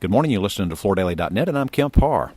Good morning. You're listening to FloorDaily.net, and I'm Kemp Harr.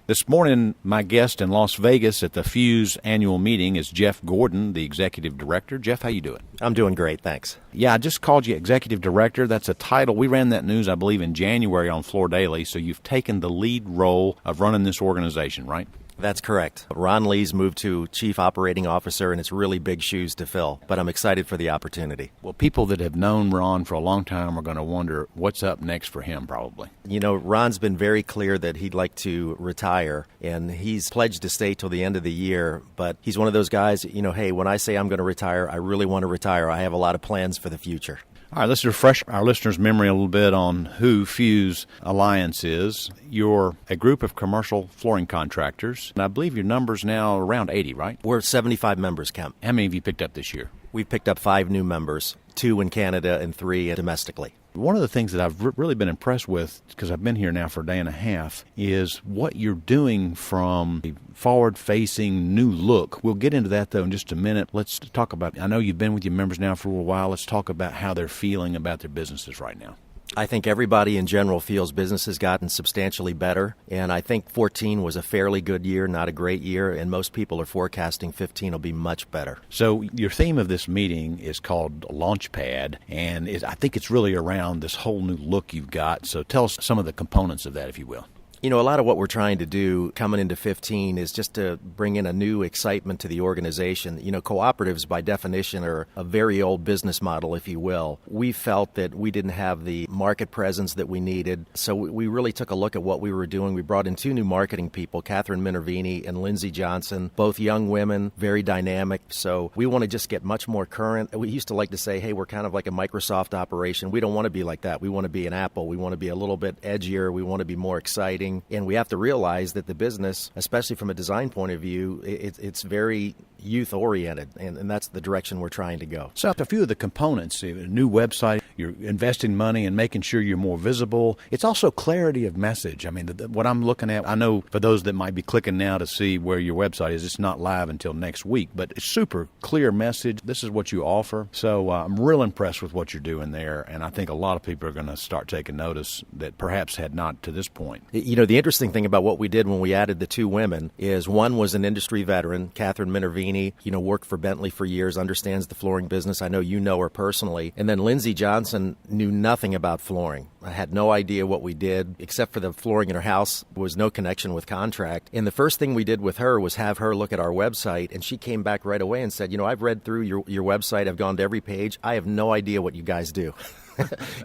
This morning, my guest in Las Vegas at the Fuse annual meeting is Geoff Gordon, the executive director. Geoff, how you doing? I'm doing great, thanks. Yeah, I just called you executive director. That's a title. We ran that news, I believe, in January on Floor Daily, so you've taken the lead role of running this organization, right? That's correct. Ron Lee's moved to Chief Operating Officer, and it's really big shoes to fill, but I'm excited for the opportunity. Well, people that have known Ron for a long time are going to wonder what's up next for him, probably. You know, Ron's been very clear that he'd like to retire, and he's pledged to stay till the end of the year, but he's one of those guys, hey, when I say I'm going to retire, I really want to retire. I have a lot of plans for the future. All right, let's refresh our listeners' memory a little bit on who Fuse Alliance is. You're a group of commercial flooring contractors, and I believe your number's now around 80, right? We're 75 members, Kemp. How many have you picked up this year? We've picked up 5 new members, 2 in Canada and 3 domestically. One of the things that I've really been impressed with, because I've been here now for a day and a half, is what you're doing from a forward-facing new look. We'll get into that, though, in just a minute. Let's talk about, I know you've been with your members now for a while. Let's talk about how they're feeling about their businesses right now. I think everybody in general feels business has gotten substantially better, and I think 14 was a fairly good year, not a great year, and most people are forecasting 15 will be much better. So your theme of this meeting is called Launchpad, and I think it's really around this whole new look you've got. So tell us some of the components of that, if you will. A lot of what we're trying to do coming into 15 is just to bring in a new excitement to the organization. Cooperatives by definition are a very old business model, if you will. We felt that we didn't have the market presence that we needed, so we really took a look at what we were doing. We brought in 2 new marketing people, Catherine Minervini and Lindsay Johnson, both young women, very dynamic. So we want to just get much more current. We used to like to say, hey, we're kind of like a Microsoft operation. We don't want to be like that. We want to be an Apple. We want to be a little bit edgier. We want to be more exciting. And we have to realize that the business, especially from a design point of view, it's very youth-oriented, and that's the direction we're trying to go. So a few of the components, a new website, you're investing money and making sure you're more visible. It's also clarity of message. I mean, what I'm looking at, I know for those that might be clicking now to see where your website is, it's not live until next week, but it's super clear message. This is what you offer. So I'm real impressed with what you're doing there, and I think a lot of people are going to start taking notice that perhaps had not to this point. The interesting thing about what we did when we added the 2 women is one was an industry veteran, Catherine Minervini, worked for Bentley for years, understands the flooring business. I know you know her personally. And then Lindsay Johnson knew nothing about flooring. I had no idea what we did, except for the flooring in her house was no connection with contract. And the first thing we did with her was have her look at our website, and she came back right away and said, I've read through your website, I've gone to every page, I have no idea what you guys do.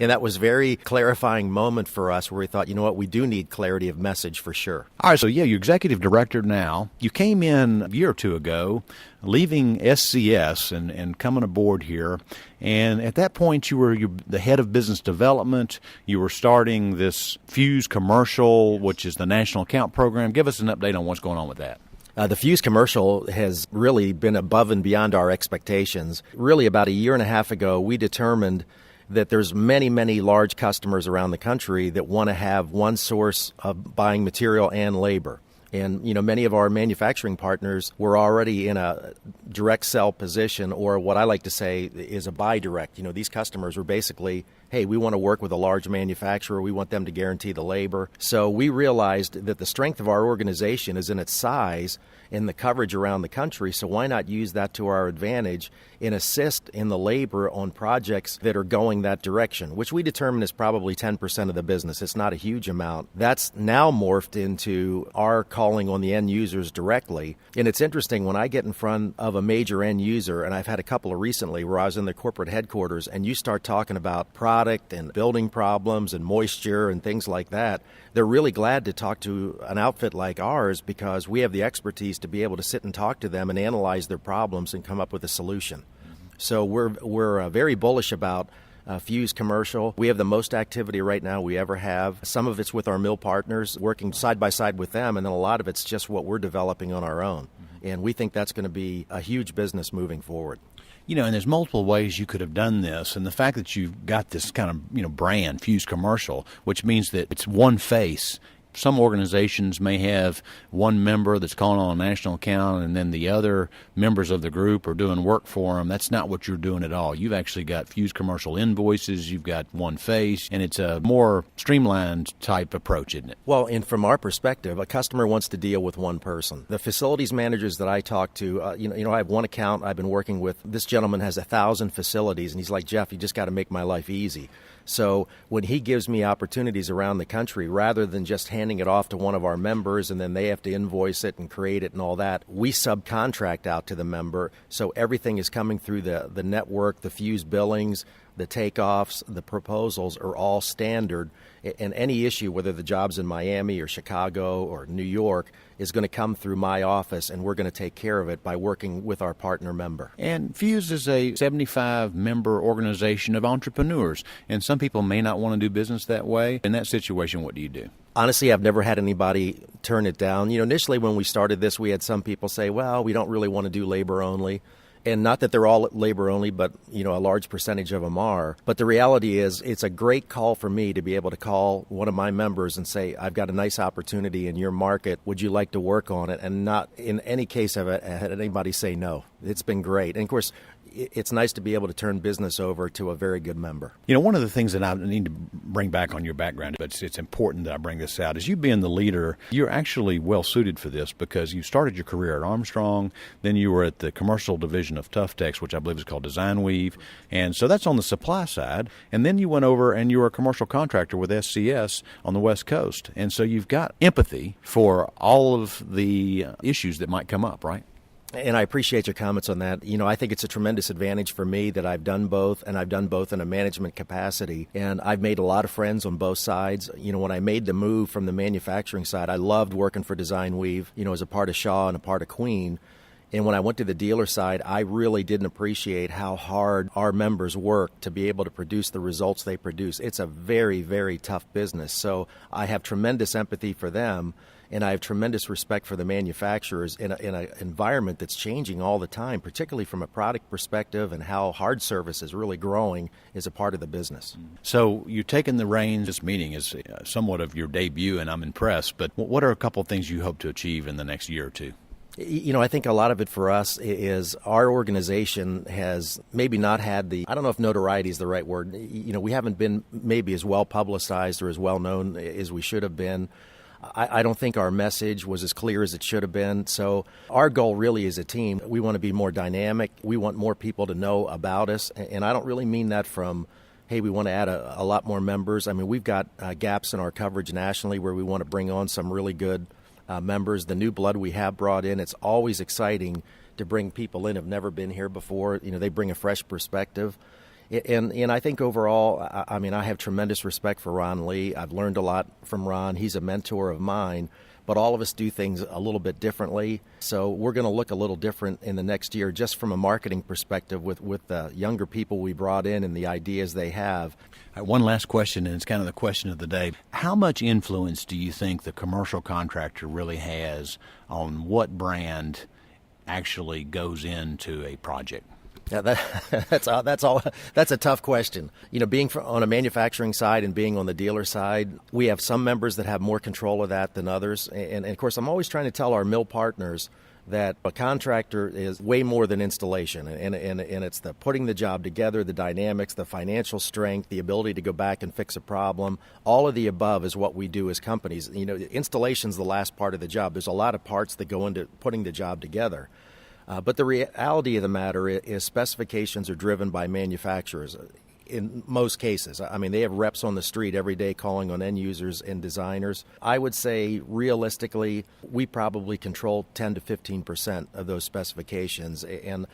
And that was a very clarifying moment for us where we thought, we do need clarity of message for sure. All right, so you're executive director now. You came in a year or 2 ago, leaving SCS and coming aboard here. And at that point, you were the head of business development. You were starting this Fuse Commercial, which is the national account program. Give us an update on what's going on with that. The Fuse Commercial has really been above and beyond our expectations. Really, about a year and a half ago, we determined that there's many, many large customers around the country that want to have one source of buying material and labor. And, many of our manufacturing partners were already in a direct sell position, or what I like to say is a buy direct. These customers were basically, hey, we want to work with a large manufacturer. We want them to guarantee the labor. So we realized that the strength of our organization is in its size and the coverage around the country. So why not use that to our advantage and assist in the labor on projects that are going that direction, which we determine is probably 10% of the business. It's not a huge amount. That's now morphed into our calling on the end users directly. And it's interesting, when I get in front of a major end user, and I've had a couple of recently where I was in their corporate headquarters, and you start talking about product and building problems and moisture and things like that, they're really glad to talk to an outfit like ours because we have the expertise to be able to sit and talk to them and analyze their problems and come up with a solution. So we're very bullish about Fuse Commercial. We have the most activity right now we ever have. Some of it's with our mill partners, working side by side with them, and then a lot of it's just what we're developing on our own. And we think that's going to be a huge business moving forward. And there's multiple ways you could have done this. And the fact that you've got this kind of, brand, Fuse Commercial, which means that it's one face, some organizations may have one member that's calling on a national account and then the other members of the group are doing work for them. That's not what you're doing at all. You've actually got Fuse commercial invoices, you've got one face, and it's a more streamlined type approach, isn't it? Well, and from our perspective, a customer wants to deal with one person. The facilities managers that I talk to, I have one account I've been working with. This gentleman has 1,000 facilities, and he's like, Geoff, you just got to make my life easy. So when he gives me opportunities around the country, rather than just handing it off to one of our members and then they have to invoice it and create it and all that, we subcontract out to the member. So everything is coming through the network, the Fuse billings, the takeoffs, the proposals are all standard. And any issue, whether the job's in Miami or Chicago or New York, is going to come through my office, and we're going to take care of it by working with our partner member. And Fuse is a 75-member organization of entrepreneurs, and some people may not want to do business that way. In that situation, what do you do? Honestly, I've never had anybody turn it down. Initially when we started this, we had some people say, well, we don't really want to do labor only. And not that they're all labor only, but, a large percentage of them are. But the reality is it's a great call for me to be able to call one of my members and say, I've got a nice opportunity in your market. Would you like to work on it? And not in any case have I had anybody say no. It's been great. And, of course, it's nice to be able to turn business over to a very good member. One of the things that I need to bring back on your background, but it's important that I bring this out, is you being the leader, you're actually well suited for this because you started your career at Armstrong, then you were at the commercial division of Tuftex, which I believe is called Design Weave, and so that's on the supply side, and then you went over and you were a commercial contractor with SCS on the West Coast, and so you've got empathy for all of the issues that might come up, right? And I appreciate your comments on that. I think it's a tremendous advantage for me that I've done both, and I've done both in a management capacity. And I've made a lot of friends on both sides. When I made the move from the manufacturing side, I loved working for Design Weave, as a part of Shaw and a part of Queen. And when I went to the dealer side, I really didn't appreciate how hard our members work to be able to produce the results they produce. It's a very, very tough business. So I have tremendous empathy for them. And I have tremendous respect for the manufacturers in an environment that's changing all the time, particularly from a product perspective and how hard service is really growing as a part of the business. So you're taking the reins. This meeting is somewhat of your debut, and I'm impressed. But what are a couple of things you hope to achieve in the next year or two? I think a lot of it for us is our organization has maybe not had I don't know if notoriety is the right word. We haven't been maybe as well publicized or as well known as we should have been. I don't think our message was as clear as it should have been. So our goal really as a team, we want to be more dynamic. We want more people to know about us. And I don't really mean that from, hey, we want to add a lot more members. I mean, we've got gaps in our coverage nationally where we want to bring on some really good members. The new blood we have brought in, it's always exciting to bring people in who have never been here before. They bring a fresh perspective. And I think overall, I have tremendous respect for Ron Lee. I've learned a lot from Ron. He's a mentor of mine. But all of us do things a little bit differently. So we're going to look a little different in the next year just from a marketing perspective with the younger people we brought in and the ideas they have. One last question, and it's kind of the question of the day. How much influence do you think the commercial contractor really has on what brand actually goes into a project? Yeah, that's a tough question. Being on a manufacturing side and being on the dealer side, we have some members that have more control of that than others. And of course, I'm always trying to tell our mill partners that a contractor is way more than installation. And it's the putting the job together, the dynamics, the financial strength, the ability to go back and fix a problem. All of the above is what we do as companies. Installation's the last part of the job. There's a lot of parts that go into putting the job together. But the reality of the matter is specifications are driven by manufacturers in most cases. They have reps on the street every day calling on end users and designers. I would say realistically, we probably control 10 to 15% of those specifications. And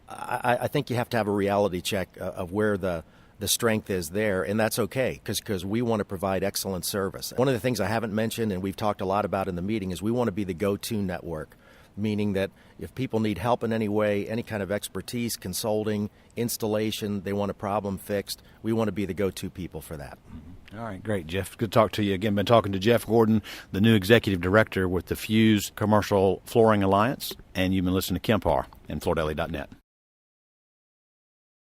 I think you have to have a reality check of where the strength is there, and that's okay because we want to provide excellent service. One of the things I haven't mentioned and we've talked a lot about in the meeting is we want to be the go-to network. Meaning that if people need help in any way, any kind of expertise, consulting, installation, they want a problem fixed, we want to be the go-to people for that. All right, great, Geoff. Good to talk to you again. Been talking to Geoff Gordon, the new executive director with the Fuse Commercial Flooring Alliance, and you've been listening to Kemp Harr and FloorDaily.net.